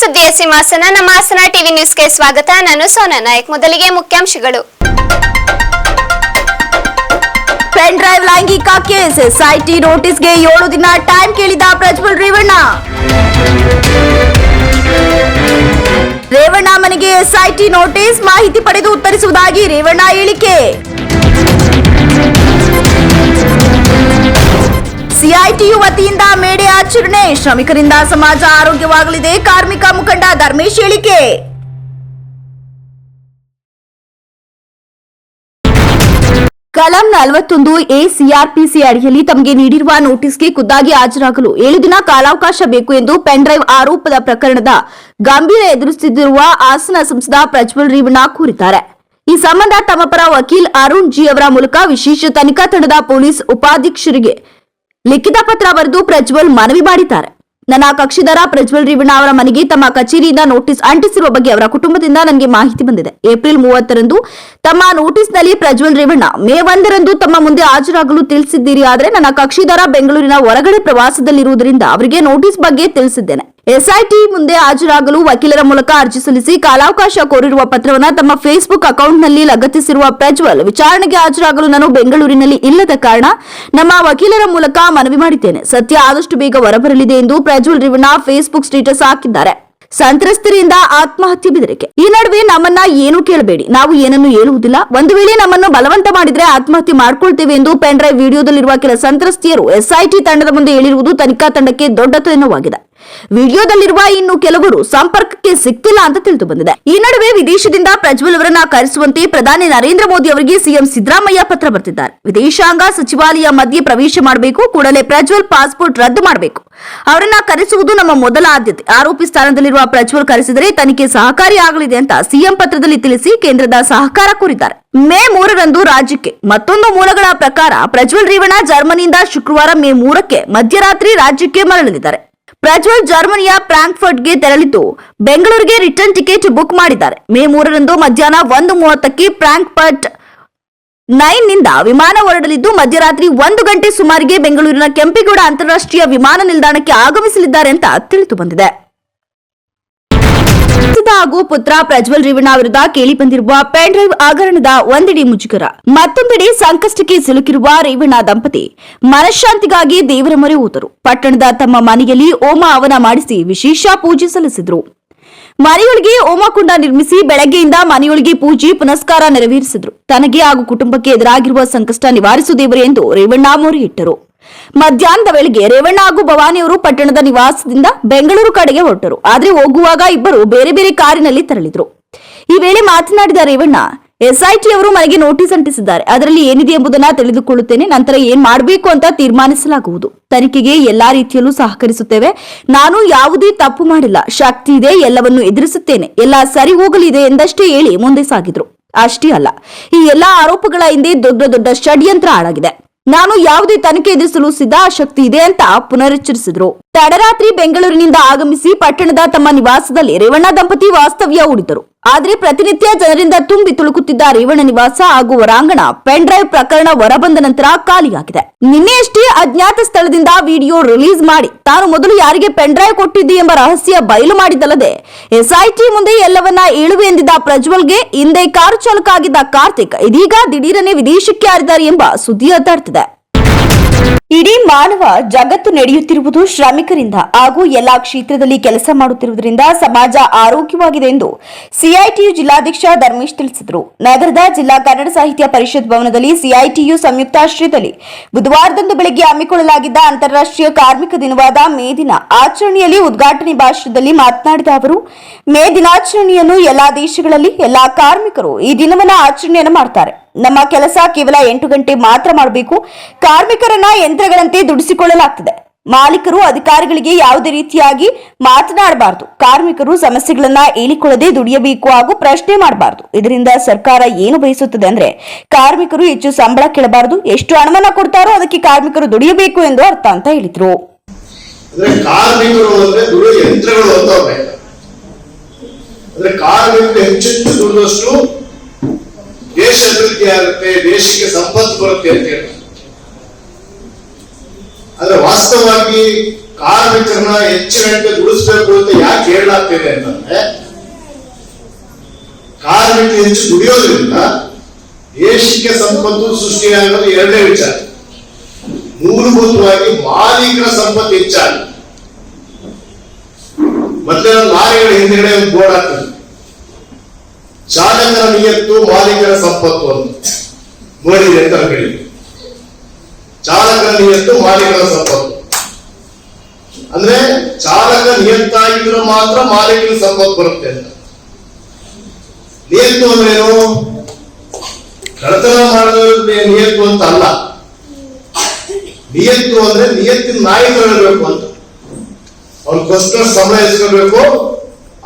ಸುದ್ದಿಯ ಸಿಂಹಾಸನ ನಮ್ಮ ಹಾಸನ ಟಿವಿ ನ್ಯೂಸ್ಗೆ ಸ್ವಾಗತ. ನಾನು ಸೋನಾ ನಾಯಕ್. ಮೊದಲಿಗೆ ಮುಖ್ಯಾಂಶಗಳು. ಪೆನ್ ಡ್ರೈವ್ ಲೈಂಗಿಕ ಕೇಸ್, ಎಸ್ಐಟಿ ನೋಟಿಸ್ಗೆ 7 ದಿನ ಟೈಮ್ ಕೇಳಿದ ಪ್ರಜ್ವಲ್ ರೇವಣ್ಣ. ರೇವಣ್ಣ ಮನೆಗೆ ಎಸ್ಐಟಿ ನೋಟಿಸ್, ಮಾಹಿತಿ ಪಡೆದು ಉತ್ತರಿಸುವುದಾಗಿ ರೇವಣ್ಣ ಹೇಳಿಕೆ. ಸಿಐಟಿಯು ವತಿಯಿಂದ ಮೇಡೆ ಆಚರಣೆ, ಶ್ರಮಿಕರಿಂದ ಸಮಾಜ ಆರೋಗ್ಯವಾಗಲಿದೆ, ಕಾರ್ಮಿಕ ಮುಖಂಡ ಧರ್ಮೇಶ್ ಹೇಳಿಕೆ. ಕಲಂ 41A ಸಿಆರ್ಪಿಸಿ ಅಡಿಯಲ್ಲಿ ತಮಗೆ ನೀಡಿರುವ ನೋಟಿಸ್ಗೆ ಖುದ್ದಾಗಿ ಹಾಜರಾಗಲು 7 ದಿನ ಕಾಲಾವಕಾಶ ಬೇಕು ಎಂದು ಪೆನ್ ಡ್ರೈವ್ ಆರೋಪದ ಪ್ರಕರಣದ ಗಂಭೀರ ಎದುರಿಸುತ್ತಿರುವ ಹಾಸನ ಸಂಸದ ಪ್ರಜ್ವಲ್ ರೇವಣ್ಣ ಕೋರಿದ್ದಾರೆ. ಈ ಸಂಬಂಧ ತಮ್ಮ ಪರ ವಕೀಲ್ ಅರುಣ್ ಜಿ ಅವರ ಮೂಲಕ ವಿಶೇಷ ತನಿಖಾ ತಂಡದ ಪೊಲೀಸ್ ಉಪಾಧೀಕ್ಷರಿಗೆ ಲಿಖಿತ ಪತ್ರ ಬರೆದು ಪ್ರಜ್ವಲ್ ಮನವಿ ಮಾಡಿದ್ದಾರೆ. ನನ್ನ ಕಕ್ಷಿದಾರ ಪ್ರಜ್ವಲ್ ರೇವಣ್ಣ ಅವರ ಮನೆಗೆ ತಮ್ಮ ಕಚೇರಿಯಿಂದ ನೋಟಿಸ್ ಅಂಟಿಸಿರುವ ಬಗ್ಗೆ ಅವರ ಕುಟುಂಬದಿಂದ ನನಗೆ ಮಾಹಿತಿ ಬಂದಿದೆ. ಏಪ್ರಿಲ್ 30ರಂದು ತಮ್ಮ ನೋಟಿಸ್ನಲ್ಲಿ ಪ್ರಜ್ವಲ್ ರೇವಣ್ಣ ಮೇ 1ರಂದು ತಮ್ಮ ಮುಂದೆ ಹಾಜರಾಗಲು ತಿಳಿಸಿದ್ದೀರಿ. ಆದರೆ ನನ್ನ ಕಕ್ಷಿದಾರ ಬೆಂಗಳೂರಿನ ಹೊರಗಡೆ ಪ್ರವಾಸದಲ್ಲಿರುವುದರಿಂದ ಅವರಿಗೆ ನೋಟಿಸ್ ಬಗ್ಗೆ ತಿಳಿಸಿದ್ದೇನೆ. ಎಸ್ಐಟಿ ಮುಂದೆ ಹಾಜರಾಗಲು ವಕೀಲರ ಮೂಲಕ ಅರ್ಜಿ ಸಲ್ಲಿಸಿ ಕಾಲಾವಕಾಶ ಕೋರಿರುವ ಪತ್ರವನ್ನು ತಮ್ಮ ಫೇಸ್ಬುಕ್ ಅಕೌಂಟ್ನಲ್ಲಿ ಲಗತ್ತಿಸಿರುವ ಪ್ರಜ್ವಲ್, ವಿಚಾರಣೆಗೆ ಹಾಜರಾಗಲು ನಾನು ಬೆಂಗಳೂರಿನಲ್ಲಿ ಇಲ್ಲದ ಕಾರಣ ನಮ್ಮ ವಕೀಲರ ಮೂಲಕ ಮನವಿ ಮಾಡಿದ್ದೇನೆ. ಸತ್ಯ ಆದಷ್ಟು ಬೇಗ ಹೊರಬರಲಿದೆ ಎಂದು ಪ್ರಜ್ವಲ್ ರೇವಣ್ಣ ಫೇಸ್ಬುಕ್ ಸ್ಟೇಟಸ್ ಹಾಕಿದ್ದಾರೆ. ಸಂತ್ರಸ್ತರಿಂದ ಆತ್ಮಹತ್ಯೆ ಬೆದರಿಕೆ. ಈ ನಡುವೆ ನಮ್ಮನ್ನ ಏನು ಕೇಳಬೇಡಿ, ನಾವು ಏನನ್ನು ಹೇಳುವುದಿಲ್ಲ. ಒಂದು ವೇಳೆ ನಮ್ಮನ್ನು ಬಲವಂತ ಮಾಡಿದ್ರೆ ಆತ್ಮಹತ್ಯೆ ಮಾಡಿಕೊಳ್ತೇವೆ ಎಂದು ಪೆನ್ ಡ್ರೈವ್ ವಿಡಿಯೋದಲ್ಲಿರುವ ಕೆಲ ಸಂತ್ರಸ್ತಿಯರು ಎಸ್ಐಟಿ ತಂಡದ ಮುಂದೆ ಹೇಳಿರುವುದು ತನಿಖಾ ತಂಡಕ್ಕೆ ದೊಡ್ಡ ತಲೆನೋವಾಗಿದೆ. ವಿಡಿಯೋದಲ್ಲಿರುವ ಇನ್ನು ಕೆಲವರು ಸಂಪರ್ಕಕ್ಕೆ ಸಿಕ್ತಿಲ್ಲ ಅಂತ ತಿಳಿದು ಬಂದಿದೆ. ಈ ನಡುವೆ ವಿದೇಶದಿಂದ ಪ್ರಜ್ವಲ್ ಅವರನ್ನ ಕರೆಸುವಂತೆ ಪ್ರಧಾನಿ ನರೇಂದ್ರ ಮೋದಿ ಅವರಿಗೆ ಸಿಎಂ ಸಿದ್ದರಾಮಯ್ಯ ಪತ್ರ ಬರೆದಿದ್ದಾರೆ. ವಿದೇಶಾಂಗ ಸಚಿವಾಲಯ ಮಧ್ಯೆ ಪ್ರವೇಶ ಮಾಡಬೇಕು, ಕೂಡಲೇ ಪ್ರಜ್ವಲ್ ಪಾಸ್ಪೋರ್ಟ್ ರದ್ದು ಮಾಡಬೇಕು, ಅವರನ್ನ ಕರೆಸುವುದು ನಮ್ಮ ಮೊದಲ ಆದ್ಯತೆ. ಆರೋಪಿ ಸ್ಥಾನದಲ್ಲಿರುವ ಪ್ರಜ್ವಲ್ ಕರೆಸಿದರೆ ತನಿಖೆ ಸಹಕಾರಿಯಾಗಲಿದೆ ಅಂತ ಸಿಎಂ ಪತ್ರದಲ್ಲಿ ತಿಳಿಸಿ ಕೇಂದ್ರದ ಸಹಕಾರ ಕೋರಿದ್ದಾರೆ. ಮೇ 3ರಂದು ರಾಜ್ಯಕ್ಕೆ ಮತ್ತೊಂದು ಮೂಲಗಳ ಪ್ರಕಾರ ಪ್ರಜ್ವಲ್ ರೇವಣ್ಣ ಜರ್ಮನಿಯಿಂದ ಶುಕ್ರವಾರ ಮೇ 3ಕ್ಕೆ ಮಧ್ಯರಾತ್ರಿ ರಾಜ್ಯಕ್ಕೆ ಮರಳಲಿದ್ದಾರೆ. ಪ್ರಜ್ವಲ್ ಜರ್ಮನಿಯ ಫ್ರಾಂಕ್ಫರ್ಟ್ಗೆ ತೆರಳಿದ್ದು ಬೆಂಗಳೂರಿಗೆ ರಿಟರ್ನ್ ಟಿಕೆಟ್ ಬುಕ್ ಮಾಡಿದ್ದಾರೆ. ಮೇ 3ರಂದು ಮಧ್ಯಾಹ್ನ 1:30ಕ್ಕೆ ಫ್ರಾಂಕ್ಫರ್ಟ್ 9 ನಿಂದ ವಿಮಾನ ಹೊರಡಲಿದ್ದು ಮಧ್ಯರಾತ್ರಿ 1 ಗಂಟೆ ಸುಮಾರಿಗೆ ಬೆಂಗಳೂರಿನ ಕೆಂಪೇಗೌಡ ಅಂತಾರಾಷ್ಟ್ರೀಯ ವಿಮಾನ ನಿಲ್ದಾಣಕ್ಕೆ ಆಗಮಿಸಲಿದ್ದಾರೆ ಅಂತ ತಿಳಿದು ಬಂದಿದೆ. ಹಾಗೂ ಪುತ್ರ ಪ್ರಜ್ವಲ್ ರೇವಣ್ಣ ವಿರುದ್ಧ ಕೇಳಿ ಬಂದಿರುವ ಪೆನ್ ಡ್ರೈವ್ ಹಗರಣದ ಒಂದೆಡೆ ಮುಜುಗರ, ಮತ್ತೊಂದೆಡೆ ಸಂಕಷ್ಟಕ್ಕೆ ಸಿಲುಕಿರುವ ರೇವಣ್ಣ ದಂಪತಿ ಮನಃಶಾಂತಿಗಾಗಿ ದೇವರ ಮೊರೆ ಹೋದರು. ಪಟ್ಟಣದ ತಮ್ಮ ಮನೆಯಲ್ಲಿ ಹೋಮ ಹವನ ಮಾಡಿಸಿ ವಿಶೇಷ ಪೂಜೆ ಸಲ್ಲಿಸಿದ್ರು. ಮನೆಯೊಳಗೆ ಹೋಮಕುಂಡ ನಿರ್ಮಿಸಿ ಬೆಳಗ್ಗೆಯಿಂದ ಮನೆಯೊಳಗೆ ಪೂಜೆ ಪುನಸ್ಕಾರ ನೆರವೇರಿಸಿದ್ರು. ತನಗೆ ಹಾಗೂ ಕುಟುಂಬಕ್ಕೆ ಎದುರಾಗಿರುವ ಸಂಕಷ್ಟ ನಿವಾರಿಸು ದೇವರೇ ಎಂದು ರೇವಣ್ಣ ಮೊರೆ ಇಟ್ಟರು. ಮಧ್ಯಾಹ್ನದ ವೇಳೆಗೆ ರೇವಣ್ಣ ಹಾಗೂ ಭವಾನಿಯವರು ಪಟ್ಟಣದ ನಿವಾಸದಿಂದ ಬೆಂಗಳೂರು ಕಡೆಗೆ ಹೊರಟರು. ಆದರೆ ಹೋಗುವಾಗ ಇಬ್ಬರು ಬೇರೆ ಬೇರೆ ಕಾರಿನಲ್ಲಿ ತೆರಳಿದ್ರು. ಈ ವೇಳೆ ಮಾತನಾಡಿದ ರೇವಣ್ಣ, ಎಸ್ಐಟಿ ಅವರು ಮನೆಗೆ ನೋಟಿಸ್ ಅಂಟಿಸಿದ್ದಾರೆ, ಅದರಲ್ಲಿ ಏನಿದೆ ಎಂಬುದನ್ನು ತಿಳಿದುಕೊಳ್ಳುತ್ತೇನೆ, ನಂತರ ಏನ್ ಮಾಡಬೇಕು ಅಂತ ತೀರ್ಮಾನಿಸಲಾಗುವುದು. ತನಿಖೆಗೆ ಎಲ್ಲಾ ರೀತಿಯಲ್ಲೂ ಸಹಕರಿಸುತ್ತೇವೆ. ನಾನು ಯಾವುದೇ ತಪ್ಪು ಮಾಡಿಲ್ಲ, ಶಕ್ತಿ ಇದೆ, ಎಲ್ಲವನ್ನು ಎದುರಿಸುತ್ತೇನೆ, ಎಲ್ಲ ಸರಿ ಹೋಗಲಿದೆ ಎಂದಷ್ಟೇ ಹೇಳಿ ಮುಂದೆ ಸಾಗಿದ್ರು. ಅಷ್ಟೇ ಅಲ್ಲ, ಈ ಎಲ್ಲಾ ಆರೋಪಗಳ ಹಿಂದೆ ದೊಡ್ಡ ದೊಡ್ಡ ಷಡ್ಯಂತ್ರ ಆಡಾಗಿದೆ. ನಾನು ಯಾವುದೇ ತನಿಖೆ ಎದುರಿಸಲು ಸಿದ್ಧ, ಶಕ್ತಿ ಇದೆ ಅಂತ ಪುನರುಚ್ಚರಿಸಿದ್ರು. ತಡರಾತ್ರಿ ಬೆಂಗಳೂರಿನಿಂದ ಆಗಮಿಸಿ ಪಟ್ಟಣದ ತಮ್ಮ ನಿವಾಸದಲ್ಲಿ ರೇವಣ್ಣ ದಂಪತಿ ವಾಸ್ತವ್ಯ ಹೂಡಿದರು. ಆದರೆ ಪ್ರತಿನಿತ್ಯ ಜನರಿಂದ ತುಂಬಿ ತುಳುಕುತ್ತಿದ್ದ ರೇವಣ್ಣ ನಿವಾಸ ಹಾಗೂ ಹೊರಾಂಗಣ ಪೆನ್ ಡ್ರೈವ್ ಪ್ರಕರಣ ಹೊರಬಂದ ನಂತರ ಖಾಲಿಯಾಗಿದೆ. ನಿನ್ನೆಯಷ್ಟೇ ಅಜ್ಞಾತ ಸ್ಥಳದಿಂದ ವಿಡಿಯೋ ರಿಲೀಸ್ ಮಾಡಿ ತಾನು ಮೊದಲು ಯಾರಿಗೆ ಪೆನ್ ಡ್ರೈವ್ ಕೊಟ್ಟಿದ್ದೆ ಎಂಬ ರಹಸ್ಯ ಬಯಲು ಮಾಡಿದ್ದಲ್ಲದೆ ಎಸ್ಐಟಿ ಮುಂದೆ ಎಲ್ಲವನ್ನ ಹೇಳುವೆ ಎಂದಿದ್ದ ಪ್ರಜ್ವಲ್ಗೆ ಹಿಂದೆ ಕಾರು ಚಾಲಕ ಆಗಿದ್ದ ಕಾರ್ತಿಕ್ ಇದೀಗ ದಿಢೀರನೆ ವಿದೇಶಕ್ಕೆ ಹಾರಿದ್ದಾರೆ ಎಂಬ ಸುದ್ದಿ ಹತ್ತಾಡ್ತಿದೆ. ಇಡೀ ಮಾನವ ಜಗತ್ತು ನಡೆಯುತ್ತಿರುವುದು ಶ್ರಮಿಕರಿಂದ ಹಾಗೂ ಎಲ್ಲಾ ಕ್ಷೇತ್ರದಲ್ಲಿ ಕೆಲಸ ಮಾಡುತ್ತಿರುವುದರಿಂದ ಸಮಾಜ ಆರೋಗ್ಯವಾಗಿದೆ ಎಂದು ಸಿಐಟಿಯು ಜಿಲ್ಲಾಧ್ಯಕ್ಷ ಧರ್ಮೇಶ್ ತಿಳಿಸಿದರು. ನಗರದ ಜಿಲ್ಲಾ ಕನ್ನಡ ಸಾಹಿತ್ಯ ಪರಿಷತ್ ಭವನದಲ್ಲಿ ಸಿಐಟಿಯು ಸಂಯುಕ್ತಾಶ್ರಯದಲ್ಲಿ ಬುಧವಾರದಂದು ಬೆಳಗ್ಗೆ ಹಮ್ಮಿಕೊಳ್ಳಲಾಗಿದ್ದ ಅಂತಾರಾಷ್ಟ್ರೀಯ ಕಾರ್ಮಿಕ ದಿನವಾದ ಮೇ ದಿನ ಆಚರಣೆಯಲ್ಲಿ ಉದ್ಘಾಟನೆ ಭಾಷಣದಲ್ಲಿ ಮಾತನಾಡಿದ ಅವರು, ಮೇ ದಿನಾಚರಣೆಯನ್ನು ಎಲ್ಲಾ ದೇಶಗಳಲ್ಲಿ ಎಲ್ಲಾ ಕಾರ್ಮಿಕರು ಈ ದಿನವನ್ನು ಆಚರಣೆಯನ್ನು ಮಾಡ್ತಾರೆ. ನಮ್ಮ ಕೆಲಸ ಕೇವಲ 8 ಗಂಟೆ ಮಾತ್ರ ಮಾಡಬೇಕು. ಕಾರ್ಮಿಕರನ್ನ ಯಂತ್ರಗಳಂತೆ ದುಡಿಸಿಕೊಳ್ಳಲಾಗ್ತದೆ. ಮಾಲೀಕರು ಅಧಿಕಾರಿಗಳಿಗೆ ಯಾವುದೇ ರೀತಿಯಾಗಿ ಮಾತನಾಡಬಾರದು. ಕಾರ್ಮಿಕರು ಸಮಸ್ಯೆಗಳನ್ನ ಹೇಳಿಕೊಳ್ಳದೆ ದುಡಿಯಬೇಕು ಹಾಗೂ ಪ್ರಶ್ನೆ ಮಾಡಬಾರದು. ಇದರಿಂದ ಸರ್ಕಾರ ಏನು ಬಯಸುತ್ತದೆ ಅಂದ್ರೆ ಕಾರ್ಮಿಕರು ಹೆಚ್ಚು ಸಂಬಳ ಕೇಳಬಾರದು, ಎಷ್ಟು ಹಣವನ್ನ ಕೊಡ್ತಾರೋ ಅದಕ್ಕೆ ಕಾರ್ಮಿಕರು ದುಡಿಯಬೇಕು ಎಂದು ಅರ್ಥ ಅಂತ ಹೇಳಿದ್ರು. ದೇಶ ಅಭಿವೃದ್ಧಿ ಆಗುತ್ತೆ, ದೇಶಕ್ಕೆ ಸಂಪತ್ತು ಬರುತ್ತೆ ಅಂತ ಹೇಳಿ. ಆದ್ರೆ ವಾಸ್ತವವಾಗಿ ಕಾರ್ಮಿಕರನ್ನ ಹೆಚ್ಚಿನಂತೆ ದುಡಿಸ್ಬೇಕು ಅಂತ ಯಾಕೆ ಹೇಳಲಾಗ್ತಿದೆ ಅಂತಂದ್ರೆ, ಕಾರ್ಮಿಕ ಹೆಚ್ಚು ದುಡಿಯೋದ್ರಿಂದ ದೇಶಕ್ಕೆ ಸಂಪತ್ತು ಸೃಷ್ಟಿಯಾಗೋದು ಎರಡನೇ ವಿಚಾರ. ಮೂಲಭೂತವಾಗಿ ಮಾಲೀಕರ ಸಂಪತ್ತು ಹೆಚ್ಚಾಗಿ ಮತ್ತೆ ಲಾರಿಗಳ ಹಿಂದ್ಗಡೆ ಒಂದು ಬೋರ್ಡ್ ಹಾಕ್ತದೆ, ಚಾಲಕರ ನಿಯತ್ತು ಮಾಲೀಕರ ಸಂಪತ್ತು ಅಂತ ನೋಡಿದೆ ಅಂತ ಹೇಳಿ. ಚಾಲಕರ ನಿಯತ್ತು ಮಾಲೀಕರ ಸಂಪತ್ತು ಅಂದ್ರೆ ಚಾಲಕ ನಿಯತ್ತಾಗಿದ್ರೆ ಮಾತ್ರ ಮಾಲೀಕರ ಸಂಪತ್ತು ಬರುತ್ತೆ ಅಂತ. ನಿಯತ್ತು ಅಂದ್ರೇನು? ಕಳ್ಳತನ ಮಾಡೋದು ನಿಯತ್ತು ಅಂತ ಅಲ್ಲ. ನಿಯತ್ತು ಅಂದ್ರೆ ನಿಯತ್ತಿನ ನಾಯಕರು ಇರಬೇಕು ಅಂತ. ಅವ್ನು ಕಷ್ಟ ಸಮಯ ಎಸ್ಕೊಳ್ಬೇಕು,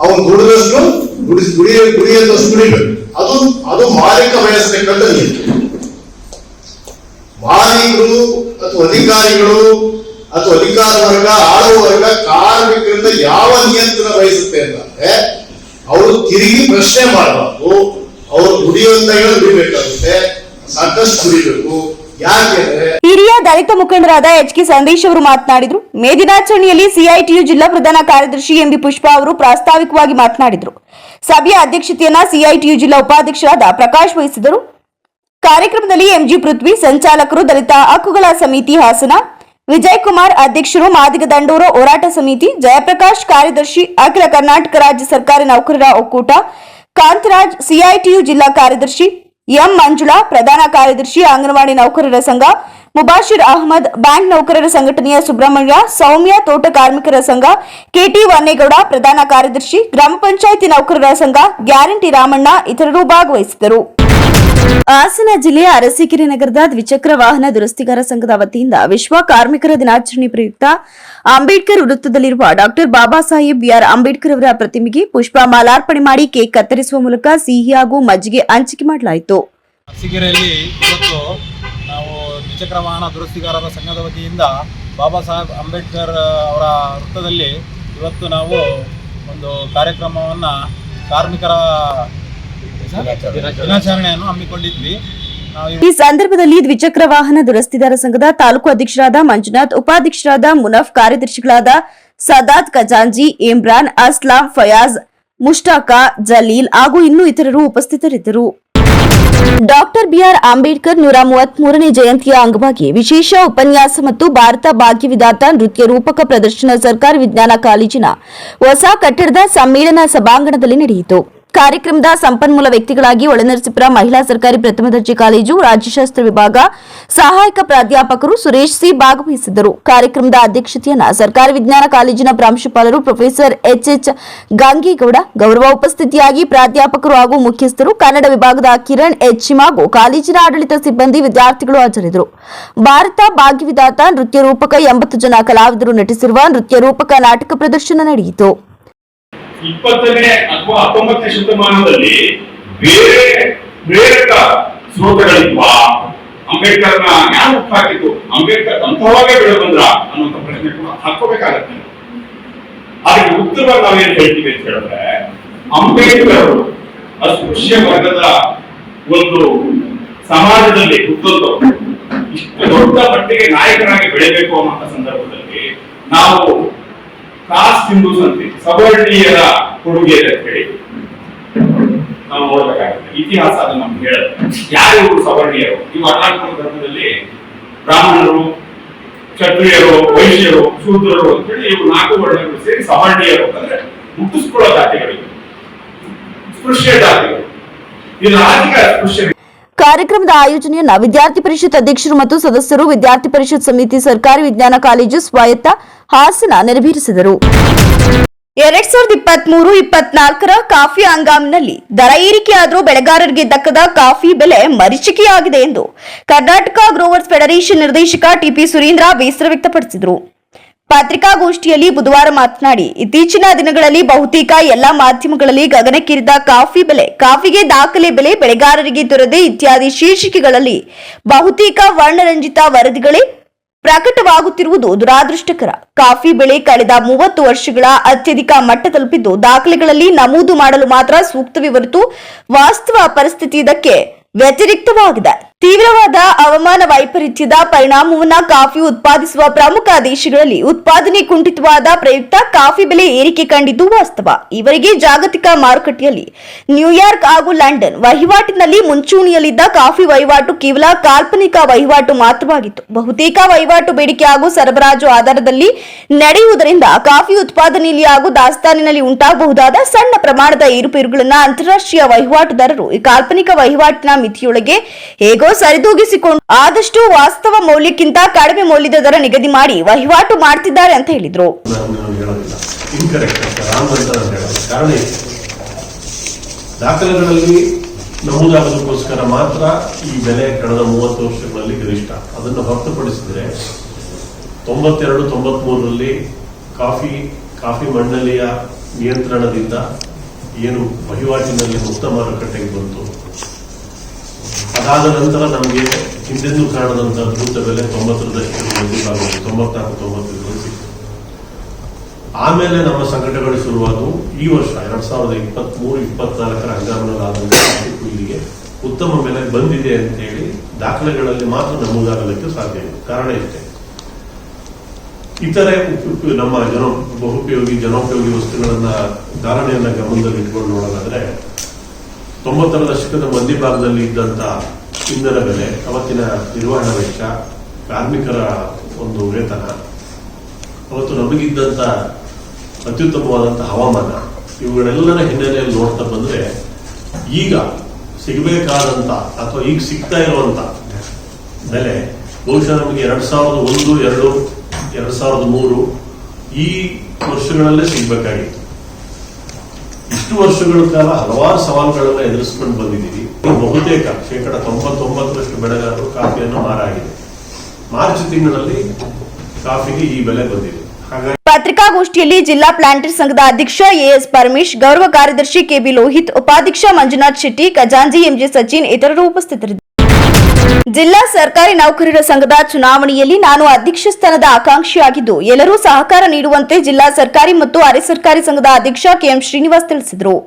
ಅವನು ದುಡಿದಷ್ಟು ದುಡಿಯೋದಷ್ಟು ದುಡಿಬೇಕು. ಅದು ಮಾಲೀಕ ಬಯಸತಕ್ಕಂಥ ನಿಯತ್ತು. ಮಾಲೀಕರು ಅಥವಾ ಅಧಿಕಾರಿಗಳು ಅಥವಾ ಅಧಿಕಾರ ವರ್ಗ, ಆಳುವ ವರ್ಗ ಕಾರ್ಮಿಕರಿಂದ ಯಾವ ನಿಯಂತ್ರಣ ವಹಿಸುತ್ತೆ ಅಂತಂದ್ರೆ, ಅವರು ತಿರುಗಿ ಪ್ರಶ್ನೆ ಮಾಡಬಾರ್ದು. ಅವರು ದುಡಿಯುವಂತ ದುಡಿಬೇಕಾಗುತ್ತೆ, ಸಾಕಷ್ಟು ದುಡಿಬೇಕು. ಯಾಕೆಂದ್ರೆ ಹಿರಿಯ ದಲಿತ ಮುಖಂಡರಾದ ಎಚ್.ಕೆ. ಸಂದೇಶ್ ಅವರು ಮಾತನಾಡಿದ್ರು. ಮೇ ದಿನಾಚರಣೆಯಲ್ಲಿ ಸಿಐಟಿಯು ಜಿಲ್ಲಾ ಪ್ರಧಾನ ಕಾರ್ಯದರ್ಶಿ ಎಂಬಿ ಪುಷ್ಪಾ ಅವರು ಪ್ರಾಸ್ತಾವಿಕವಾಗಿ ಮಾತನಾಡಿದ್ರು. ಸಭೆಯ ಅಧ್ಯಕ್ಷತೆಯನ್ನ ಸಿಐಟಿಯು ಜಿಲ್ಲಾ ಉಪಾಧ್ಯಕ್ಷರಾದ ಪ್ರಕಾಶ್ ವಹಿಸಿದರು. ಕಾರ್ಯಕ್ರಮದಲ್ಲಿ ಎಂಜಿ ಪೃಥ್ವಿ, ಸಂಚಾಲಕರು ದಲಿತ ಹಕ್ಕುಗಳ ಸಮಿತಿ ಹಾಸನ, ವಿಜಯ್ ಕುಮಾರ್ ಅಧ್ಯಕ್ಷರು, ಮಾದಿಗ ದಂಡೋರ ಹೋರಾಟ ಸಮಿತಿ, ಜಯಪ್ರಕಾಶ್ ಕಾರ್ಯದರ್ಶಿ, ಅಖಿಲ ಕರ್ನಾಟಕ ರಾಜ್ಯ ಸರ್ಕಾರಿ ನೌಕರರ ಒಕ್ಕೂಟ, ಕಾಂತರಾಜ್ ಸಿಐಟಿಯು ಜಿಲ್ಲಾ ಕಾರ್ಯದರ್ಶಿ, ಎಂ ಮಂಜುಳಾ ಪ್ರಧಾನ ಕಾರ್ಯದರ್ಶಿ, ಅಂಗನವಾಡಿ ನೌಕರರ ಸಂಘ, ಮುಬಾಶಿರ್ ಅಹಮದ್ ಬ್ಯಾಂಕ್ ನೌಕರರ ಸಂಘಟನೆಯ ಸುಬ್ರಹ್ಮಣ್ಯ, ಸೌಮ್ಯ ತೋಟ ಕಾರ್ಮಿಕರ ಸಂಘ, ಕೆಟಿ ವನ್ನೇಗೌಡ ಪ್ರಧಾನ ಕಾರ್ಯದರ್ಶಿ, ಗ್ರಾಮ ಪಂಚಾಯಿತಿ ನೌಕರರ ಸಂಘ, ಗ್ಯಾರಂಟಿ ರಾಮಣ್ಣ ಇತರರು ಭಾಗವಹಿಸಿದರು. ಹಾಸನ ಜಿಲ್ಲೆಯ ಅರಸೀಕೆರೆ ನಗರದ ದ್ವಿಚಕ್ರ ವಾಹನ ದುರಸ್ತಿಗಾರ ಸಂಘದ ವತಿಯಿಂದ ವಿಶ್ವ ಕಾರ್ಮಿಕರ ದಿನಾಚರಣೆ ಪ್ರಯುಕ್ತ ಅಂಬೇಡ್ಕರ್ ವೃತ್ತದಲ್ಲಿರುವ ಡಾಕ್ಟರ್ ಬಾಬಾ ಸಾಹೇಬ್ ಬಿಆರ್ ಅಂಬೇಡ್ಕರ್ ಅವರ ಪ್ರತಿಮೆಗೆ ಪುಷ್ಪ ಮಾಲಾರ್ಪಣೆ ಮಾಡಿ ಕೇಕ್ ಕತ್ತರಿಸುವ ಮೂಲಕ ಸಿಹಿ ಹಾಗೂ ಮಜ್ಜಿಗೆ ಹಂಚಿಕೆ ಮಾಡಲಾಯಿತು. ಅರಸೀಕೆರೆಯಲ್ಲಿ ಇವತ್ತು ನಾವು ದ್ವಿಚಕ್ರ ವಾಹನ ದುರಸ್ತಿಗಾರರ ಸಂಘದ ವತಿಯಿಂದ ಬಾಬಾ ಸಾಹೇಬ್ ಅಂಬೇಡ್ಕರ್ ಅವರ ವೃತ್ತದಲ್ಲಿ ಇವತ್ತು ನಾವು ಒಂದು ಕಾರ್ಯಕ್ರಮವನ್ನು ಕಾರ್ಮಿಕರ ದಿನಾಚರಣೆಯನ್ನು ಹಮ್ಮಿಕೊಂಡಿದ್ವಿ. ಈ ಸಂದರ್ಭದಲ್ಲಿ ದ್ವಿಚಕ್ರ ವಾಹನ ದುರಸ್ತಿದಾರ ಸಂಘದ ತಾಲೂಕು ಅಧ್ಯಕ್ಷರಾದ ಮಂಜುನಾಥ್, ಉಪಾಧ್ಯಕ್ಷರಾದ ಮುನಫ್, ಕಾರ್ಯದರ್ಶಿಗಳಾದ ಸದಾತ್ ಖಜಾಂಜಿ, ಇಮ್ರಾನ್, ಅಸ್ಲಾಂ, ಫಯಾಜ್, ಮುಷ್ಟಾಕ, ಜಲೀಲ್ ಹಾಗೂ ಇನ್ನೂ ಇತರರು ಉಪಸ್ಥಿತರಿದ್ದರು. ಡಾಕ್ಟರ್ ಬಿಆರ್ ಅಂಬೇಡ್ಕರ್ 133ನೇ ಜಯಂತಿಯ ಅಂಗವಾಗಿ ವಿಶೇಷ ಉಪನ್ಯಾಸ ಮತ್ತು ಭಾರತ ಭಾಗ್ಯ ವಿಧಾತ ನೃತ್ಯ ರೂಪಕ ಪ್ರದರ್ಶನ ಸರ್ಕಾರಿ ವಿಜ್ಞಾನ ಕಾಲೇಜಿನ ಹೊಸ ಕಟ್ಟಡದ ಸಮ್ಮೇಳನ ಸಭಾಂಗಣದಲ್ಲಿ ನಡೆಯಿತು. ಕಾರ್ಯಕ್ರಮದ ಸಂಪನ್ಮೂಲ ವ್ಯಕ್ತಿಗಳಾಗಿ ಒಳನರಸೀಪುರ ಮಹಿಳಾ ಸರ್ಕಾರಿ ಪ್ರಥಮ ದರ್ಜೆ ಕಾಲೇಜು ರಾಜ್ಯಶಾಸ್ತ್ರ ವಿಭಾಗ ಸಹಾಯಕ ಪ್ರಾಧ್ಯಾಪಕರು ಸುರೇಶ್ ಸಿ ಭಾಗವಹಿಸಿದ್ದರು. ಕಾರ್ಯಕ್ರಮದ ಅಧ್ಯಕ್ಷತೆಯನ್ನ ಸರ್ಕಾರಿ ವಿಜ್ಞಾನ ಕಾಲೇಜಿನ ಪ್ರಾಂಶುಪಾಲರು ಪ್ರೊಫೆಸರ್ ಎಚ್ ಗಂಗೇಗೌಡ, ಗೌರವ ಉಪಸ್ಥಿತಿಯಾಗಿ ಪ್ರಾಧ್ಯಾಪಕರು ಹಾಗೂ ಮುಖ್ಯಸ್ಥರು, ಕನ್ನಡ ವಿಭಾಗದ ಕಿರಣ್ ಎಚ್ ಹಾಗೂ ಕಾಲೇಜಿನ ಆಡಳಿತ ಸಿಬ್ಬಂದಿ, ವಿದ್ಯಾರ್ಥಿಗಳು ಹಾಜರಿದ್ದರು. ಭಾರತ ಭಾಗ್ಯ ವಿಧಾತ ನೃತ್ಯ ರೂಪಕ 80 ಜನ ಕಲಾವಿದರು ನಟಿಸಿರುವ ನೃತ್ಯ ರೂಪಕ ನಾಟಕ ಪ್ರದರ್ಶನ ನಡೆಯಿತು. 20ನೇ ಅಥವಾ 19ನೇ ಶತಮಾನದಲ್ಲಿ ಬೇರೆ ಪ್ರೇರಕ ಸ್ರೋತಗಳಿದ್ವಾ? ಅಂಬೇಡ್ಕರ್ನ ಯಾರು ಹುಟ್ಟಾಕಿತ್ತು? ಅಂಬೇಡ್ಕರ್ ಅಂತವಾಗೇ ಬೆಳೆ ಬಂದ್ರ ಅನ್ನುವಂಥ ಪ್ರಶ್ನೆ ಕೂಡ ಹಾಕೋಬೇಕಾಗತ್ತೆ. ಅದಕ್ಕೆ ಉತ್ತರವಾಗಿ ನಾವೇನು ಹೇಳ್ತೀವಿ ಅಂತ ಹೇಳಿದ್ರೆ, ಅಂಬೇಡ್ಕರ್ ಅಸ್ಪೃಶ್ಯ ವರ್ಗದ ಒಂದು ಸಮಾಜದಲ್ಲಿ ಹುಟ್ಟುತ್ತವರು ಇಷ್ಟು ದೊಡ್ಡ ಮಟ್ಟಿಗೆ ನಾಯಕರಾಗಿ ಬೆಳೆಯಬೇಕು ಅನ್ನೋ ಸಂದರ್ಭದಲ್ಲಿ ನಾವು ಕಾಸ್ಟ್ ಹಿಂದೂಸ್ ಅಂತೀವಿ, ಸವರ್ಣೀಯರ ಕೊಡುಗೆ ಅಂತ ಹೇಳಿ ನಾವು ನೋಡ್ಬೇಕಾಗುತ್ತೆ. ಇತಿಹಾಸ ಅದು ನಮ್ಗೆ ಹೇಳುತ್ತೆ ಯಾರು ಸವರ್ಣೀಯರು. ಇವು ಅನಾತ್ಮ ಧರ್ಮದಲ್ಲಿ ಬ್ರಾಹ್ಮಣರು, ಕ್ಷತ್ರಿಯರು, ವೈಶ್ಯರು, ಶೂದ್ರರು ಅಂತ ಹೇಳಿ ಇವು 4 ವರ್ಣಗಳು ಸೇರಿ ಸವರ್ಣೀಯರು ಅಂದ್ರೆ ಮುಟ್ಟಿಸ್ಕೊಳ್ಳೋ ಜಾತಿಗಳಿವೆ, ಸ್ಪೃಶ್ಯ ಜಾತಿಗಳು. ಇದು ರಾಜಕೀಯ ಸ್ಪೃಶ್ಯ. ಕಾರ್ಯಕ್ರಮದ ಆಯೋಜನೆಯನ್ನ ವಿದ್ಯಾರ್ಥಿ ಪರಿಷತ್ ಅಧ್ಯಕ್ಷರು ಮತ್ತು ಸದಸ್ಯರು, ವಿದ್ಯಾರ್ಥಿ ಪರಿಷತ್ ಸಮಿತಿ, ಸರ್ಕಾರಿ ವಿಜ್ಞಾನ ಕಾಲೇಜು ಸ್ವಾಯತ್ತ ಹಾಸನ ನೆರವೇರಿಸಿದರು. 2023-24 ಕಾಫಿ ಹಂಗಾಮಿನಲ್ಲಿ ದರ ಏರಿಕೆಯಾದರೂ ಬೆಳೆಗಾರರಿಗೆ ದಕ್ಕದ ಕಾಫಿ ಬೆಲೆ ಮರೀಚಿಕೆಯಾಗಿದೆ ಎಂದು ಕರ್ನಾಟಕ ಗ್ರೋವರ್ಸ್ ಫೆಡರೇಷನ್ ನಿರ್ದೇಶಕ ಟಿಪಿ ಸುರೇಂದ್ರ ಬೇಸರ ವ್ಯಕ್ತಪಡಿಸಿದರು. ಪತ್ರಿಕಾಗೋಷ್ಠಿಯಲ್ಲಿ ಬುಧವಾರ ಮಾತನಾಡಿ, ಇತ್ತೀಚಿನ ದಿನಗಳಲ್ಲಿ ಬಹುತೇಕ ಎಲ್ಲಾ ಮಾಧ್ಯಮಗಳಲ್ಲಿ ಗಗನಕ್ಕೇರಿದ ಕಾಫಿ ಬೆಲೆ, ಕಾಫಿಗೆ ದಾಖಲೆ ಬೆಲೆ, ಬೆಳೆಗಾರರಿಗೆ ದೊರೆದೆ ಇತ್ಯಾದಿ ಶೀರ್ಷಿಕೆಗಳಲ್ಲಿ ಬಹುತೇಕ ವರ್ಣರಂಜಿತ ವರದಿಗಳೇ ಪ್ರಕಟವಾಗುತ್ತಿರುವುದು ದುರಾದೃಷ್ಟಕರ. ಕಾಫಿ ಬೆಳೆ ಕಳೆದ 30 ವರ್ಷಗಳ ಅತ್ಯಧಿಕ ಮಟ್ಟ ತಲುಪಿದ್ದು ದಾಖಲೆಗಳಲ್ಲಿ ನಮೂದು ಮಾಡಲು ಮಾತ್ರ ಸೂಕ್ತವೇ ಹೊರತು ವಾಸ್ತವ ಪರಿಸ್ಥಿತಿ ಇದಕ್ಕೆ ವ್ಯತಿರಿಕ್ತವಾಗಿದೆ. ತೀವ್ರವಾದ ಹವಾಮಾನ ವೈಪರೀತ್ಯದ ಪರಿಣಾಮವನ್ನು ಕಾಫಿ ಉತ್ಪಾದಿಸುವ ಪ್ರಮುಖ ದೇಶಗಳಲ್ಲಿ ಉತ್ಪಾದನೆ ಕುಂಠಿತವಾದ ಪ್ರಯುಕ್ತ ಕಾಫಿ ಬೆಲೆ ಏರಿಕೆ ಕಂಡಿದ್ದು ವಾಸ್ತವ. ಈವರೆಗೆ ಜಾಗತಿಕ ಮಾರುಕಟ್ಟೆಯಲ್ಲಿ ನ್ಯೂಯಾರ್ಕ್ ಹಾಗೂ ಲಂಡನ್ ವಹಿವಾಟಿನಲ್ಲಿ ಮುಂಚೂಣಿಯಲ್ಲಿದ್ದ ಕಾಫಿ ವಹಿವಾಟು ಕೇವಲ ಕಾಲ್ಪನಿಕ ವಹಿವಾಟು ಮಾತ್ರವಾಗಿತ್ತು. ಬಹುತೇಕ ವಹಿವಾಟು ಬೇಡಿಕೆ ಹಾಗೂ ಸರಬರಾಜು ಆಧಾರದಲ್ಲಿ ನಡೆಯುವುದರಿಂದ ಕಾಫಿ ಉತ್ಪಾದನೆಯಲ್ಲಿ ಹಾಗೂ ದಾಸ್ತಾನಿನಲ್ಲಿ ಉಂಟಾಗಬಹುದಾದ ಸಣ್ಣ ಪ್ರಮಾಣದ ಏರುಪೇರುಗಳನ್ನು ಅಂತಾರಾಷ್ಟ್ರೀಯ ವಹಿವಾಟುದಾರರು ಈ ಕಾಲ್ಪನಿಕ ವಹಿವಾಟಿನ ಮಿತಿಯೊಳಗೆ ಹೇಗೋ ಸರಿದೂಗಿಸಿಕೊಂಡು ಆದಷ್ಟು ವಾಸ್ತವ ಮೌಲ್ಯಕ್ಕಿಂತ ಕಡಿಮೆ ಮೌಲ್ಯದ ದರ ನಿಗದಿ ಮಾಡಿ ವಹಿವಾಟು ಮಾಡ್ತಿದ್ದಾರೆ ಅಂತ ಹೇಳಿದ್ರು. ದಾಖಲೆಗಳಲ್ಲಿ ನಮೂದಾಗೋದಕ್ಕೋಸ್ಕರ ಮಾತ್ರ ಈ ಬೆಲೆ ಕಳೆದ 30 ವರ್ಷಗಳಲ್ಲಿ ಗರಿಷ್ಠ. ಅದನ್ನು ಹೊರತುಪಡಿಸಿದರೆ 92-93ರಲ್ಲಿ ಕಾಫಿ ಮಂಡಳಿಯ ನಿಯಂತ್ರಣದಿಂದ ಏನು ವಹಿವಾಟಿನಲ್ಲಿ ಮುಕ್ತ ಮಾರುಕಟ್ಟೆಗೆ ಬಂತು, ಅದಾದ ನಂತರ ನಮಗೆ ಹಿಂದೆಂದೂ ಕಾಣದಂತಹ ಅದ್ಭುತ ಬೆಲೆ 90ರ ದಶಕದಲ್ಲಿ 94-95 ಸಿಕ್ತು. ಆಮೇಲೆ ನಮ್ಮ ಸಂಕಟಗಳು ಶುರುವಾದವು ಈ ವರ್ಷ 2023-24ರ ಹಂಗಾಮಿನಲ್ಲಾದಂತಹ ಇಲ್ಲಿಗೆ ಉತ್ತಮ ಬೆಲೆ ಬಂದಿದೆ ಅಂತ ಹೇಳಿ ದಾಖಲೆಗಳಲ್ಲಿ ಮಾತ್ರ ನಮೂದಾಗಲಿಕ್ಕೆ ಸಾಧ್ಯ ಇದೆ. ಕಾರಣ ಇಷ್ಟೇ, ಇತರೆ ನಮ್ಮ ಜನೋಪಯೋಗಿ ವಸ್ತುಗಳನ್ನ ಧಾರಣೆಯನ್ನ ಗಮನದಲ್ಲಿ ಇಟ್ಕೊಂಡು ನೋಡೋದಾದ್ರೆ 90ರ ದಶಕದ ಮಧ್ಯಭಾಗದಲ್ಲಿ ಇದ್ದಂತ ಇಂಧನ ಬೆಲೆ, ಅವತ್ತಿನ ನಿರ್ವಹಣಾ ವೆಚ್ಚ, ಕಾರ್ಮಿಕರ ಒಂದು ವೇತನ, ಅವತ್ತು ನಮಗಿದ್ದಂತ ಅತ್ಯುತ್ತಮವಾದಂತಹ ಹವಾಮಾನ, ಇವುಗಳೆಲ್ಲರ ಹಿನ್ನೆಲೆಯಲ್ಲಿ ನೋಡ್ತಾ ಬಂದ್ರೆ ಈಗ ಸಿಗಬೇಕಾದಂತ ಅಥವಾ ಈಗ ಸಿಗ್ತಾ ಇರುವಂತ ಬೆಲೆ ಬಹುಶಃ ನಮಗೆ 2001, 2003 ಈ ವರ್ಷಗಳಲ್ಲೇ ಸಿಗ್ಬೇಕಾಗಿತ್ತು. ಇಷ್ಟು ವರ್ಷಗಳ ಕಾಲ ಹಲವಾರು ಸವಾಲುಗಳನ್ನ ಎದುರಿಸಿಕೊಂಡು ಬಂದಿದ್ದೀವಿ. ಬಹುತೇಕ 99% ಬೆಳೆಗಾರರು ಕಾಫಿಯನ್ನು ಮಾರಾಗಿದೆ. ಮಾರ್ಚ್ ತಿಂಗಳಲ್ಲಿ ಕಾಫಿಗೆ ಈ ಬೆಲೆ ಬಂದಿದೆ. ಹಾಗಾಗಿ ಪತ್ರಿಕಾಗೋಷ್ಠಿಯಲ್ಲಿ ಜಿಲ್ಲಾ ಪ್ಲಾಂಟರ್ ಸಂಘದ ಅಧ್ಯಕ್ಷ ಎಎಸ್ ಪರಮೇಶ್, ಗೌರವ ಕಾರ್ಯದರ್ಶಿ ಕೆಬಿ ಲೋಹಿತ್, ಉಪಾಧ್ಯಕ್ಷ ಮಂಜುನಾಥ್ ಶೆಟ್ಟಿ, ಖಜಾಂಜಿ ಎಂಜೆ ಸಚಿನ್ ಇತರರು ಉಪಸ್ಥಿತರಿದ್ದರು. ಜಿಲ್ಲಾ ಸರ್ಕಾರಿ ನೌಕರರ ಸಂಘದ ಚುನಾವಣೆಯಲ್ಲಿ ನಾನು ಅಧ್ಯಕ್ಷ ಸ್ಥಾನದ ಆಕಾಂಕ್ಷಿಯಾಗಿದ್ದು ಎಲ್ಲರೂ ಸಹಕಾರ ನೀಡುವಂತೆ ಜಿಲ್ಲಾ ಸರ್ಕಾರಿ ಮತ್ತು ಅರೆ ಸರ್ಕಾರಿ ಸಂಘದ ಅಧ್ಯಕ್ಷ ಕೆಎಂ ಶ್ರೀನಿವಾಸ್ ತಿಳಿಸಿದರು.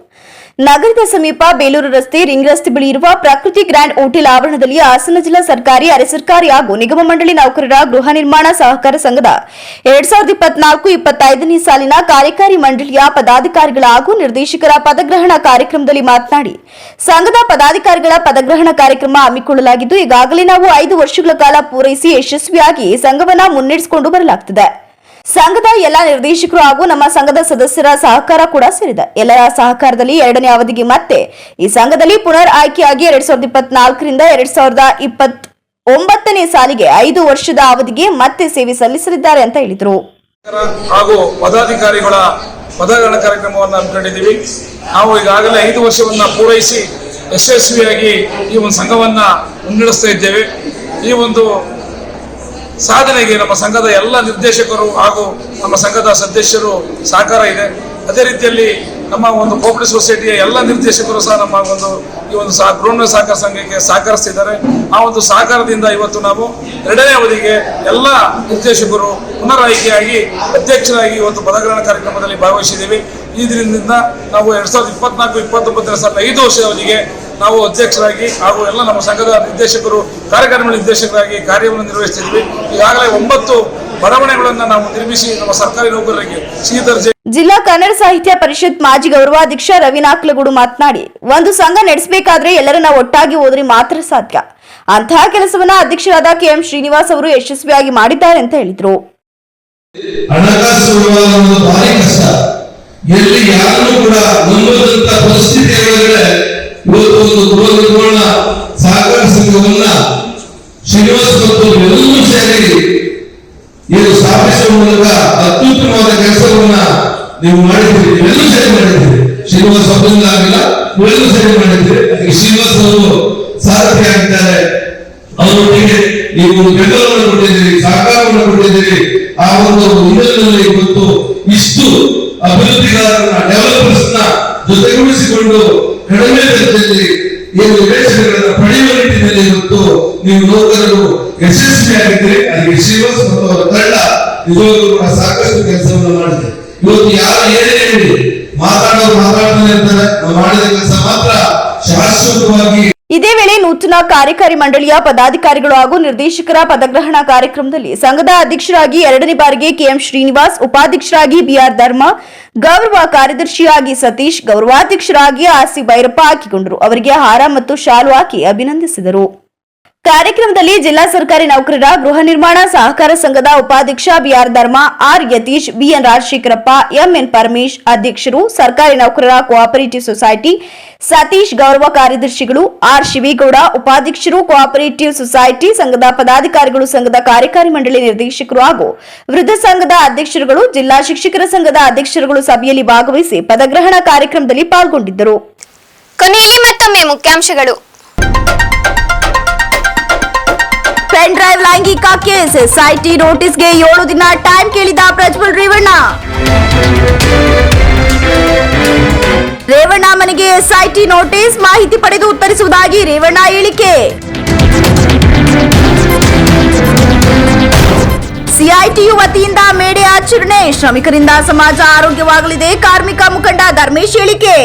ನಗರದ ಸಮೀಪ ಬೇಲೂರು ರಸ್ತೆ ರಿಂಗ್ ರಸ್ತೆ ಬಳಿ ಇರುವ ಪ್ರಕೃತಿ ಗ್ರ್ಯಾಂಡ್ ಹೋಟೆಲ್ ಆವರಣದಲ್ಲಿ ಹಾಸನ ಜಿಲ್ಲಾ ಸರ್ಕಾರಿ ಅರೆ ಸರ್ಕಾರಿ ಹಾಗೂ ನಿಗಮ ಮಂಡಳಿ ನೌಕರರ ಗೃಹ ನಿರ್ಮಾಣ ಸಹಕಾರ ಸಂಘದ 2024-25ನೇ ಸಾಲಿನ ಕಾರ್ಯಕಾರಿ ಮಂಡಳಿಯ ಪದಾಧಿಕಾರಿಗಳ ಹಾಗೂ ನಿರ್ದೇಶಕರ ಪದಗ್ರಹಣ ಕಾರ್ಯಕ್ರಮದಲ್ಲಿ ಮಾತನಾಡಿ, ಸಂಘದ ಪದಾಧಿಕಾರಿಗಳ ಪದಗ್ರಹಣ ಕಾರ್ಯಕ್ರಮ ಹಮ್ಮಿಕೊಳ್ಳಲಾಗಿದ್ದು ಈಗಾಗಲೇ ನಾವು 5 ವರ್ಷಗಳ ಕಾಲ ಪೂರೈಸಿ ಯಶಸ್ವಿಯಾಗಿ ಸಂಘವನ್ನ ಮುನ್ನಡೆಸಿಕೊಂಡು ಬರಲಾಗುತ್ತಿದೆ. ಸಂಘದ ಎಲ್ಲ ನಿರ್ದೇಶಕರು ಹಾಗೂ ನಮ್ಮ ಸಂಘದ ಸದಸ್ಯರ ಸಹಕಾರ ಕೂಡ ಸೇರಿದೆ. ಎಲ್ಲರ ಸಹಕಾರದಲ್ಲಿ 2ನೇ ಅವಧಿಗೆ ಮತ್ತೆ ಈ ಸಂಘದಲ್ಲಿ ಪುನರ್ ಆಯ್ಕೆಯಾಗಿ 2024ರಿಂದ 2029ನೇ ಸಾಲಿಗೆ 5 ವರ್ಷದ ಅವಧಿಗೆ ಮತ್ತೆ ಸೇವೆ ಸಲ್ಲಿಸಲಿದ್ದಾರೆ ಅಂತ ಹೇಳಿದರು. ಹಾಗೂ ಪದಾಧಿಕಾರಿಗಳ ಪದಗ್ರಹಣ ಕಾರ್ಯಕ್ರಮವನ್ನು ಹಮ್ಮಿಕೊಂಡಿದ್ದೀವಿ. ನಾವು ಈಗಾಗಲೇ 5 ವರ್ಷವನ್ನ ಪೂರೈಸಿ ಯಶಸ್ವಿಯಾಗಿ ಈ ಒಂದು ಸಂಘವನ್ನ ಮುನ್ನಡೆಸ್ತಾ ಇದ್ದೇವೆ. ಈ ಒಂದು ಸಾಧನೆಗೆ ನಮ್ಮ ಸಂಘದ ಎಲ್ಲ ನಿರ್ದೇಶಕರು ಹಾಗೂ ನಮ್ಮ ಸಂಘದ ಸದಸ್ಯರು ಸಹಕಾರ ಇದೆ. ಅದೇ ರೀತಿಯಲ್ಲಿ ನಮ್ಮ ಒಂದು ಕೋಆಪರೇಟಿವ್ ಸೊಸೈಟಿಯ ಎಲ್ಲ ನಿರ್ದೇಶಕರು ಸಹ ನಮ್ಮ ಈ ಒಂದು ಗೃಹ ಸಹಕಾರ ಸಂಘಕ್ಕೆ ಸಹಕರಿಸ್ತಿದ್ದಾರೆ. ಆ ಒಂದು ಸಹಕಾರದಿಂದ ಇವತ್ತು ನಾವು 2ನೇ ಅವಧಿಗೆ ಎಲ್ಲ ನಿರ್ದೇಶಕರು ಪುನರ್ ಆಯ್ಕೆಯಾಗಿ ಅಧ್ಯಕ್ಷರಾಗಿ ಇವತ್ತು ಪದಗ್ರಹಣ ಕಾರ್ಯಕ್ರಮದಲ್ಲಿ ಭಾಗವಹಿಸಿದ್ದೀವಿ. ಇದರಿಂದ ನಾವು 2024-29ನೇ ಸಾಲಿನ 5 ವರ್ಷದ ಅವಧಿಗೆ ನಾವು ಅಧ್ಯಕ್ಷರಾಗಿ ಹಾಗೂ ಎಲ್ಲ ನಮ್ಮ ಸಂಘದ ನಿರ್ದೇಶಕರು ಕಾರ್ಯಕಾರಿ ನಿರ್ದೇಶಕರಾಗಿ ಕಾರ್ಯವನ್ನು ನಿರ್ವಹಿಸುತ್ತಿದ್ವಿ. ಈಗಾಗಲೇ 9 ಬಡಾವಣೆಗಳನ್ನು ನಾವು ನಿರ್ಮಿಸಿ ನಮ್ಮ ಸರ್ಕಾರಿ ನೌಕರರಿಗೆ ಸಿ ದರ್ಜೆ. ಜಿಲ್ಲಾ ಕನ್ನಡ ಸಾಹಿತ್ಯ ಪರಿಷತ್ ಮಾಜಿ ಗೌರವಾಧ್ಯಕ್ಷ ರವಿ ನಾಕ್ಲಗೂಡು ಮಾತನಾಡಿ, ಒಂದು ಸಂಘ ನಡೆಸಬೇಕಾದ್ರೆ ಎಲ್ಲರನ್ನ ಒಟ್ಟಾಗಿ ಹೋದ್ರೆ ಮಾತ್ರ ಸಾಧ್ಯ. ಅಂತಹ ಕೆಲಸವನ್ನ ಅಧ್ಯಕ್ಷರಾದ ಕೆಎಂ ಶ್ರೀನಿವಾಸ್ ಅವರು ಯಶಸ್ವಿಯಾಗಿ ಮಾಡಿದ್ದಾರೆ ಅಂತ ಹೇಳಿದ್ರು. ಎಲ್ಲಿ ಯಾರು ಕೂಡ ನಂಬದಂತ ಪರಿಸ್ಥಿತಿ ಒಳಗಡೆ ಇವತ್ತು ಒಂದು ಗೃಹ ನಿರ್ಮಾಣ ಸಹಕಾರ ಸಂಘವನ್ನ ಶ್ರೀನಿವಾಸ್ ಮತ್ತು ಎಲ್ಲರೂ ಸೇರಿ ಇದು ಸ್ಥಾಪಿಸುವ ಮೂಲಕ ಅತ್ಯುತ್ತಮವಾದ ಕೆಲಸವನ್ನ ನೀವು ಮಾಡಿದ್ದೀರಿ. ನೀವೆಲ್ಲರೂ ಸೇರಿ ಮಾಡಿದ್ದೀರಿ. ಶ್ರೀನಿವಾಸ್ ಒಬ್ಬರಿಂದ ಆಗಿಲ್ಲ, ನೀವೆಲ್ಲರೂ ಸೇರಿ ಮಾಡಿದ್ದೀರಿ. ಅದಕ್ಕೆ ಶ್ರೀನಿವಾಸ್ ಅವರು ಸಾರಥಿ ಆಗಿದ್ದಾರೆ. ಅವರೊಟ್ಟಿಗೆ ನೀವು ಬೆಂಬಲವನ್ನು ಕೊಟ್ಟಿದ್ದೀರಿ, ಸಹಕಾರವನ್ನು ಕೊಟ್ಟಿದ್ದೀರಿ. ಆ ಒಂದು ಹಿನ್ನೆಲೆಯಲ್ಲಿ ಇವತ್ತು ಇಷ್ಟು ಅಭಿವೃದ್ಧಿಗಾರರನ್ನ ಡೆವಲಪರ್ಸ್ ನ ಜೊತೆಗೂಡಿಸಿಕೊಂಡು ಕಡಿಮೆ ದರದಲ್ಲಿ ಏನು ಯೋಜನೆಗಳನ್ನ ಪಡೆಯುವ ನಿಟ್ಟಿನಲ್ಲಿ ಇವತ್ತು ನೀವು ನೌಕರರು ಯಶಸ್ವಿಯಾಗಿದ್ದರೆ ಅದಕ್ಕೆ ಶ್ರೀನಿವಾಸ್ ಮತ್ತು ಅವರ ತಂಡ ನಿಜವಾಗ್ಲೂ ಕೂಡ ಸಾಕಷ್ಟು ಕೆಲಸವನ್ನು ಮಾಡಿದೆ. ಇವತ್ತು ಯಾರು ಏನೇ ಹೇಳಿ ಮಾತಾಡ್ತಾನೆ ಇರ್ತಾರೆ, ನಾವು ಮಾಡಿದ ಕೆಲಸ ಮಾತ್ರ ಶಾಶ್ವತವಾಗಿ ಇದೇ ವೇಳೆ ನೂತನ ಕಾರ್ಯಕಾರಿ ಮಂಡಳಿಯ ಪದಾಧಿಕಾರಿಗಳು ಹಾಗೂ ನಿರ್ದೇಶಕರ ಪದಗ್ರಹಣ ಕಾರ್ಯಕ್ರಮದಲ್ಲಿ ಸಂಘದ ಅಧ್ಯಕ್ಷರಾಗಿ 2ನೇ ಬಾರಿಗೆ ಕೆಎಂ ಶ್ರೀನಿವಾಸ್, ಉಪಾಧ್ಯಕ್ಷರಾಗಿ ಬಿಆರ್ ಧರ್ಮ, ಗೌರವ ಕಾರ್ಯದರ್ಶಿಯಾಗಿ ಸತೀಶ್, ಗೌರವಾಧ್ಯಕ್ಷರಾಗಿ ಆರ್ಸಿ ಭೈರಪ್ಪ ಆಯ್ಕೆಗೊಂಡರು. ಅವರಿಗೆ ಹಾರ ಮತ್ತು ಶಾಲು ಹಾಕಿ ಅಭಿನಂದಿಸಿದರು. ಕಾರ್ಯಕ್ರಮದಲ್ಲಿ ಜಿಲ್ಲಾ ಸರ್ಕಾರಿ ನೌಕರರ ಗೃಹ ನಿರ್ಮಾಣ ಸಹಕಾರ ಸಂಘದ ಉಪಾಧ್ಯಕ್ಷ BR Dharma, R Yathish, BN Rajashekharappa, MN Paramesh ಅಧ್ಯಕ್ಷರು, ಸರ್ಕಾರಿ ನೌಕರರ ಕೋಆಪರೇಟಿವ್ ಸೊಸೈಟಿ ಸತೀಶ್ ಗೌರವ ಕಾರ್ಯದರ್ಶಿಗಳು, ಆರ್ ಶಿವೇಗೌಡ ಉಪಾಧ್ಯಕ್ಷರು, ಕೋಆಪರೇಟಿವ್ ಸೊಸೈಟಿ ಸಂಘದ ಪದಾಧಿಕಾರಿಗಳು, ಸಂಘದ ಕಾರ್ಯಕಾರಿ ಮಂಡಳಿ ನಿರ್ದೇಶಕರು ಹಾಗೂ ವೃದ್ಧ ಸಂಘದ ಅಧ್ಯಕ್ಷರುಗಳು, ಜಿಲ್ಲಾ ಶಿಕ್ಷಕರ ಸಂಘದ ಅಧ್ಯಕ್ಷರುಗಳು ಸಭೆಯಲ್ಲಿ ಭಾಗವಹಿಸಿ ಪದಗ್ರಹಣ ಕಾರ್ಯಕ್ರಮದಲ್ಲಿ ಪಾಲ್ಗೊಂಡಿದ್ದರು. ಕೊನೆಯಲ್ಲಿ ಮತ್ತೊಮ್ಮೆ ಮುಖ್ಯಾಂಶಗಳು. ಪೆನ್ ಡ್ರೈವ್ ಲೈಂಗಿಕ ಕೇಸ್, ಎಸ್ಐಟಿ ನೋಟಿಸ್ಗೆ 7 ದಿನ ಟೈಮ್ ಕೇಳಿದ ಪ್ರಜ್ವಲ್ ರೇವಣ್ಣ. ರೇವಣ್ಣ ಮನೆಗೆ ಎಸ್ಐಟಿ ನೋಟಿಸ್, ಮಾಹಿತಿ ಪಡೆದು ಉತ್ತರಿಸುವುದಾಗಿ ರೇವಣ್ಣ ಹೇಳಿಕೆ. ಸಿಐಟಿಯು ವತಿಯಿಂದ ಮೇಡೆ ಆಚರಣೆ, ಶ್ರಮಿಕರಿಂದ ಸಮಾಜ ಆರೋಗ್ಯವಾಗಲಿದೆ, ಕಾರ್ಮಿಕ ಮುಖಂಡ ಧರ್ಮೇಶ್ ಹೇಳಿಕೆ.